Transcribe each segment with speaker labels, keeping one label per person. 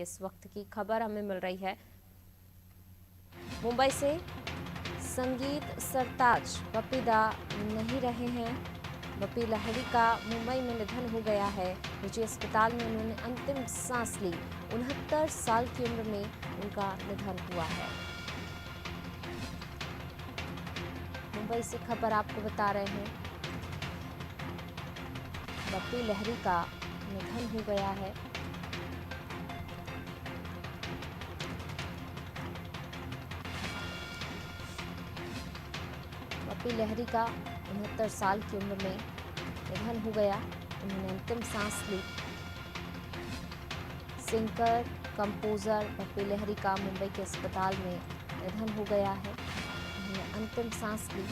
Speaker 1: इस वक्त की खबर हमें मिल रही है मुंबई से। संगीत सरताज बप्पी दा नहीं रहे हैं। बप्पी लहिरी का मुंबई में निधन हो गया है। निजी अस्पताल में उन्होंने अंतिम सांस ली। 69 साल की उम्र में उनका निधन हुआ है। मुंबई से खबर आपको बता रहे हैं, बप्पी लहिरी का निधन हो गया है। बप्पी लहिरी का 69 साल की उम्र में निधन हो गया। उन्होंने अंतिम सांस ली। सिंगर कंपोजर बप्पी लहिरी का मुंबई के अस्पताल में निधन हो गया है। उन्होंने अंतिम सांस ली।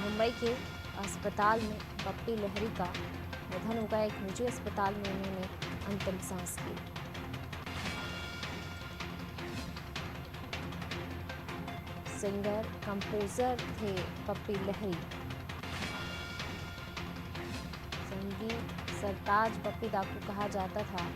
Speaker 1: मुंबई के अस्पताल में बप्पी लहिरी का निधन हो गया। एक निजी अस्पताल में उन्होंने अंतिम सांस ली। सिंगर कंपोजर थे बप्पी लहिरी। संगीत सरताज बप्पी दा को कहा जाता था।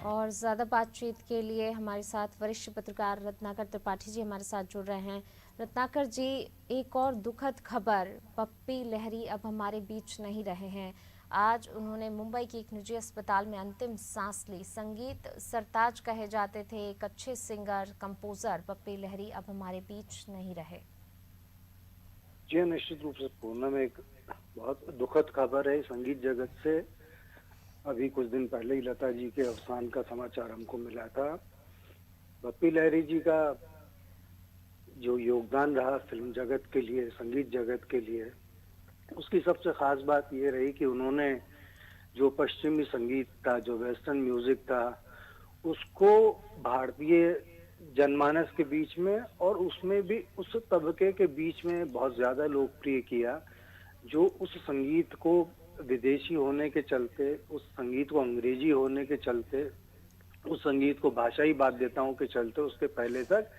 Speaker 1: और ज़्यादा बातचीत के लिए हमारे साथ वरिष्ठ पत्रकार रत्नाकर त्रिपाठी जी हमारे साथ जुड़ रहे हैं। रत्नाकर जी, एक और दुखद खबर, बप्पी लहिरी अब हमारे बीच नहीं रहे हैं। आज उन्होंने मुंबई के एक निजी अस्पताल में अंतिम सांस ली। संगीत सरताज कहे जाते थे, एक अच्छे सिंगर कंपोजर बप्पी लहिरी अब हमारे बीच नहीं रहे।
Speaker 2: जी, निश्चित रूप से पूनम, एक बहुत दुखद खबर है संगीत जगत से। अभी कुछ दिन पहले ही लता जी के अवसान का समाचार हमको मिला था। बप्पी लहिरी जी का जो योगदान रहा फिल्म जगत के लिए, संगीत जगत के लिए, उसकी सबसे खास बात ये रही कि उन्होंने जो पश्चिमी संगीत था, जो वेस्टर्न म्यूजिक था, उसको भारतीय जनमानस के बीच में और उसमें भी उस तबके के बीच में बहुत ज्यादा लोकप्रिय किया, जो उस संगीत को विदेशी होने के चलते, उस संगीत को अंग्रेजी होने के चलते, उस संगीत को भाषाई बाध्यताओं के चलते उसके पहले तक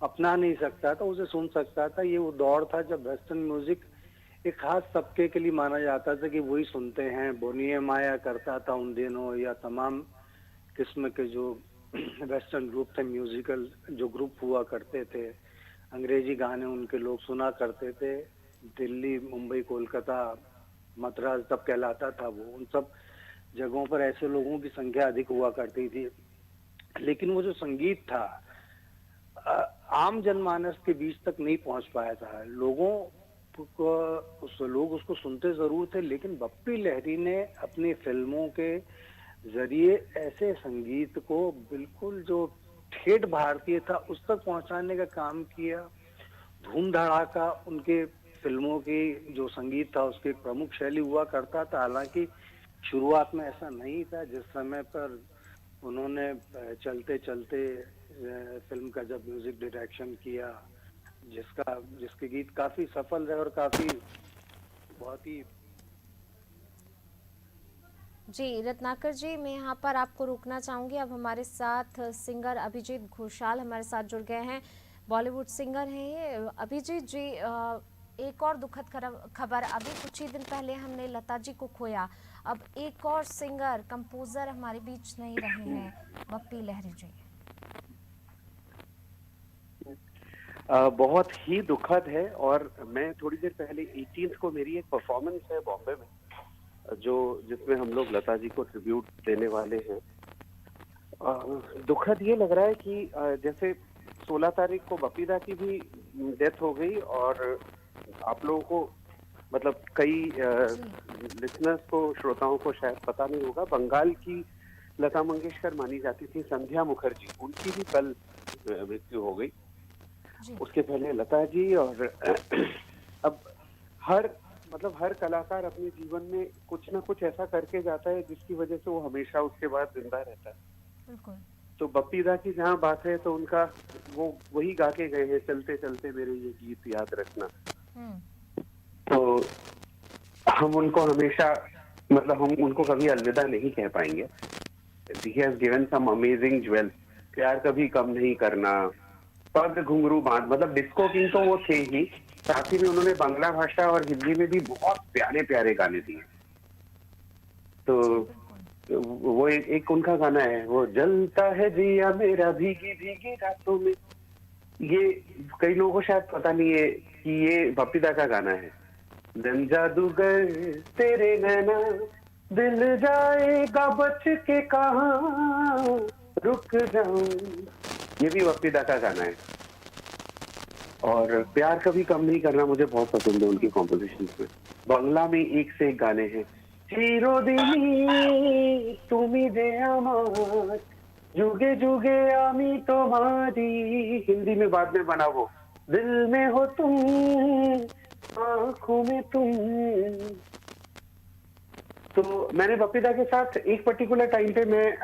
Speaker 2: अपना नहीं सकता था, उसे सुन सकता था। ये वो दौर था जब वेस्टर्न म्यूजिक एक खास तबके के लिए माना जाता था कि वही सुनते हैं। बोनिए माया करता था उन दिनों, या तमाम किस्म के जो वेस्टर्न ग्रुप थे, म्यूजिकल जो ग्रुप हुआ करते थे, अंग्रेजी गाने उनके लोग सुना करते थे। दिल्ली, मुंबई, कोलकाता, मद्रास तब कहलाता था वो, उन सब जगहों पर ऐसे लोगों की संख्या अधिक हुआ करती थी। लेकिन वो जो संगीत था आम जनमानस के बीच तक नहीं पहुंच पाया था। लोग उसको सुनते जरूर थे, लेकिन बप्पी लहिरी ने अपनी फिल्मों के जरिए ऐसे संगीत को बिल्कुल जो ठेठ भारतीय था उस तक पहुंचाने का काम किया। धूम धड़ाका उनके फिल्मों की जो संगीत था उसकी एक प्रमुख शैली हुआ करता था। हालांकि शुरुआत में ऐसा नहीं था। जिस समय पर उन्होंने चलते चलते फिल्म का जब म्यूजिक डायरेक्शन किया, जिसके गीत काफी सफल रहे और काफी बहुत ही।
Speaker 1: जी रत्नाकर जी, मैं यहाँ पर आपको रोकना चाहूंगी। अब हमारे साथ सिंगर अभिजीत घोषाल हमारे साथ जुड़ गए हैं। बॉलीवुड सिंगर हैं ये। अभिजीत जी, एक और दुखद खबर, अभी कुछ ही दिन पहले हमने लता जी को खोया। अब एक और सिंगर कंपोजर हमारे बीच नहीं रहे हैं, बप्पी लहिरी जी।
Speaker 3: बहुत ही दुखद है। और मैं थोड़ी देर पहले 18 को मेरी एक परफॉर्मेंस है बॉम्बे में, जो जिसमें हम लोग लता जी को ट्रिब्यूट देने वाले हैं। दुखद ये लग रहा है कि जैसे 16 तारीख को बप्पी दा की भी डेथ हो गई, और आप लोगों को मतलब कई लिसनर्स को, श्रोताओं को शायद पता नहीं होगा, बंगाल की लता मंगेशकर मानी जाती थी संध्या मुखर्जी, उनकी भी कल मृत्यु हो गई। उसके पहले लता जी। और अब हर मतलब हर कलाकार अपने जीवन में कुछ ना कुछ ऐसा करके जाता है जिसकी वजह से वो हमेशा उसके बाद जिंदा रहता है।
Speaker 1: बिल्कुल।
Speaker 3: तो बप्पी दा की जहाँ बात है तो उनका वो वही गा के गए हैं, चलते चलते मेरे ये गीत याद रखना।
Speaker 1: हम्म।
Speaker 3: तो हम उनको हमेशा, मतलब हम उनको कभी अलविदा नहीं कह पाएंगे। He has given some amazing jewels। प्यार कभी कम नहीं करना, पग घुंघरू बांध, मतलब डिस्को किंग तो वो थे ही, साथ ही में उन्होंने बांग्ला भाषा और हिंदी में भी बहुत प्यारे प्यारे गाने दिए। तो
Speaker 1: जी बिल्कुल।
Speaker 3: वो एक उनका गाना है, वो जलता है जिया मेरा भीगी भीगी रातों में। ये कई लोगों को शायद पता नहीं है कि ये बप्पी दा का गाना है। दिन जादूगर तेरे नैना, दिल जाएगा बच के कहाँ, रुक जाऊं। ये भी बप्पी दा का गाना है। और प्यार कभी कम नहीं करना मुझे बहुत पसंद है उनकी कॉम्पोजिशन में। बांग्ला में एक से एक गाने हैं। चिरदिनी तुमी जे आमार, जुगे जुगे आमी तुम्हारी। हिंदी में बाद में बना वो, दिल में हो तुम, आंखों में तुम। तो मैंने बप्पी दा के साथ एक पर्टिकुलर टाइम पे मैं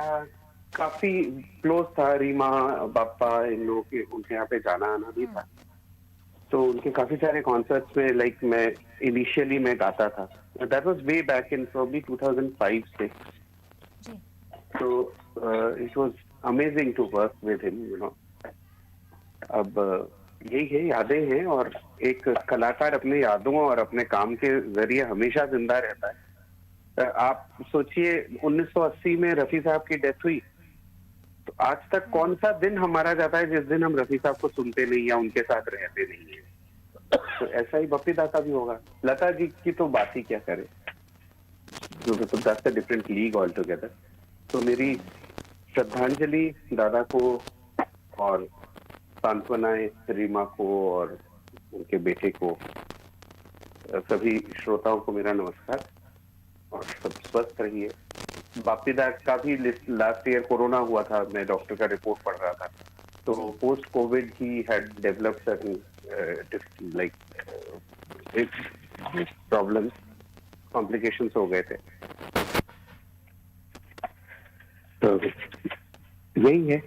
Speaker 3: काफी क्लोज था, रीमा बाप्पा इन लोगों के, उनके यहाँ पे जाना आना भी था। तो उनके काफी सारे कॉन्सर्ट्स में लाइक मैं इनिशियली मैं गाता था। That was way back in probably 2005 से।
Speaker 1: जी
Speaker 3: तो it was amazing to work with him, you know. अब यही है, यादें हैं, और एक कलाकार अपने यादों और अपने काम के जरिए हमेशा जिंदा रहता है। आप सोचिए 1980 में रफी साहब की डेथ हुई, तो आज तक कौन सा दिन हमारा जाता है जिस दिन हम रफी साहब को सुनते नहीं या उनके साथ रहते नहीं है। तो ऐसा ही बप्पी दा का भी होगा। लता जी की तो बात ही क्या करे, जो that's a different league all together. तो मेरी श्रद्धांजलि दादा को और सांत्वनाएं रीमा को और उनके बेटे को, सभी श्रोताओं को मेरा नमस्कार, और सब स्वस्थ रहिए। बप्पी दा का भी लास्ट ईयर कोरोना हुआ था, मैं डॉक्टर का रिपोर्ट पढ़ रहा था। तो post Covid he had developed certain like problems, complications हो गए थे। तो यही है।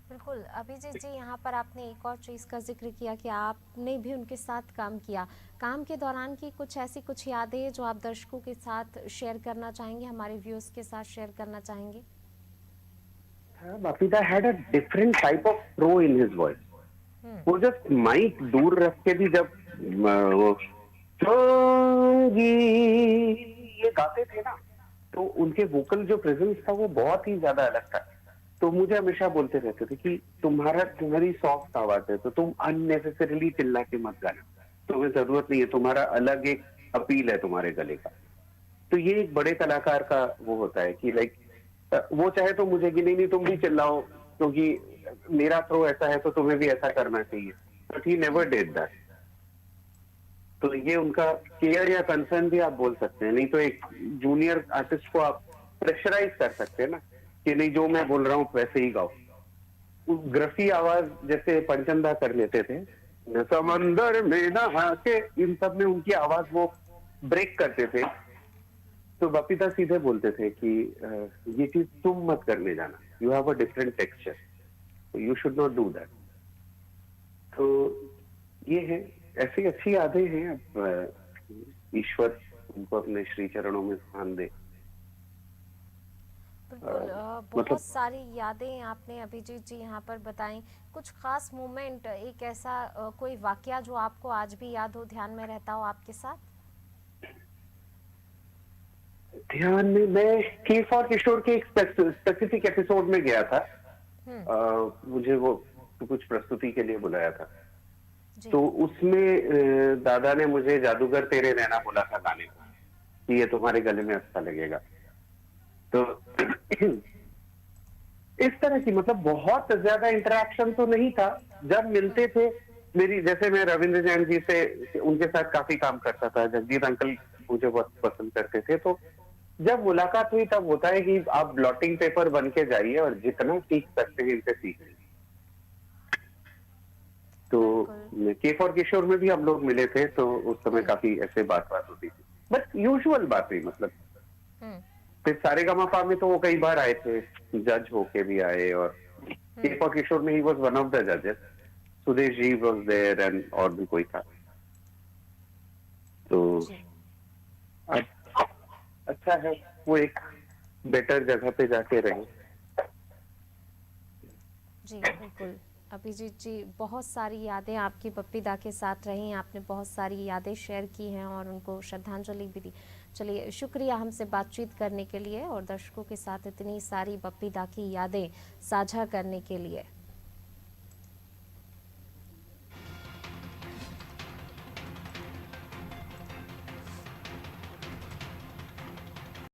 Speaker 1: बिल्कुल। अभिजीत जी, यहाँ पर आपने एक और चीज़ का जिक्र किया कि आपने भी उनके साथ काम किया। काम के दौरान की कुछ ऐसी कुछ यादें जो आप दर्शकों के साथ शेयर करना चाहेंगे, हमारे व्यूअर्स के साथ शेयर करना चाहेंगे?
Speaker 3: Bappi Da had a different type of throw in his voice. वो जस्ट माइक दूर रख के भी जब वो "चोंगी" ये गाते थे ना, तो उनके वोकल जो प्रेजेंस था वो बहुत ही ज्यादा अलग था। तो मुझे हमेशा बोलते रहते थे कि तुम्हारी सॉफ्ट आवाज है, तो तुम अननेसेसरीली चिल्ला के मत गाना, तुम्हें जरूरत नहीं है, तुम्हारा अलग एक अपील है तुम्हारे गले का। तो ये एक बड़े कलाकार का वो होता है कि लाइक वो चाहे तो मुझे कि नहीं तुम भी चिल्लाओ, क्योंकि मेरा थ्रो ऐसा है तो तुम्हें भी ऐसा करना चाहिए, but he never did that. तो ये उनका केयर या कंसर्न भी आप बोल सकते हैं। नहीं तो एक जूनियर आर्टिस्ट को आप प्रेशराइज कर सकते हैं ना, कि नहीं जो मैं बोल रहा हूँ वैसे ही गाओ। ग्रफी आवाज जैसे पंचंदा कर लेते थे, समंदर में नहा के, इन सब में उनकी आवाज वो ब्रेक करते थे। तो बप्पी दा सीधे बोलते थे कि ये चीज तुम मत करने जाना, you have a different texture, you should not do that. तो ये है, ऐसी अच्छी यादें हैं। अब ईश्वर उनको अपने श्री चरणों में स्थान दे।
Speaker 1: बिल्कुल। बहुत सारी यादें आपने अभिजीत जी यहाँ पर बताई। कुछ खास मोमेंट, एक ऐसा कोई वाकया जो आपको आज भी याद हो, ध्यान में रहता हो आपके साथ?
Speaker 3: ध्यान में, मैं के फॉर किशोर के एक स्पेसिफिक एपिसोड में गया था। मुझे वो कुछ प्रस्तुति के लिए बुलाया था। तो उसमें दादा ने मुझे जादूगर तेरे नैना बोला था गाने को, कि ये तुम्हारे गले में अच्छा लगेगा। तो इस तरह की, मतलब बहुत ज्यादा इंटरेक्शन तो नहीं था। जब मिलते थे, मेरी जैसे मैं रविंद्र जैन जी से, उनके साथ काफी काम करता था, जगदीप अंकल मुझे बहुत पसंद करते थे। तो जब मुलाकात हुई तब होता है कि आप ब्लॉटिंग पेपर बन के जाइए और जितना सीख सकते हैं इनसे सीख लीजिए। तो
Speaker 1: बिल्कुल।
Speaker 3: के फॉर किशोर में भी हम लोग मिले थे, तो उस समय काफी ऐसे बात होती थी, बट यूजुअल बातें, मतलब
Speaker 1: हम्म।
Speaker 3: फिर सारेगामापा में तो वो कई बार आए थे, जज होके भी आए, और के फॉर किशोर में he was one of the जजेस, Sudesh ji was there, and और भी कोई था। तो
Speaker 1: जी।
Speaker 3: अच्छा है वो एक बेटर जगह पे जाके रहे।
Speaker 1: जी बिल्कुल। अभिजीत जी, बहुत सारी यादें आपकी पप्पी दा के साथ रही, आपने बहुत सारी यादें शेयर की हैं और उनको श्रद्धांजलि भी दी। चलिए, शुक्रिया हमसे बातचीत करने के लिए और दर्शकों के साथ इतनी सारी पप्पी दा की यादें साझा करने के लिए।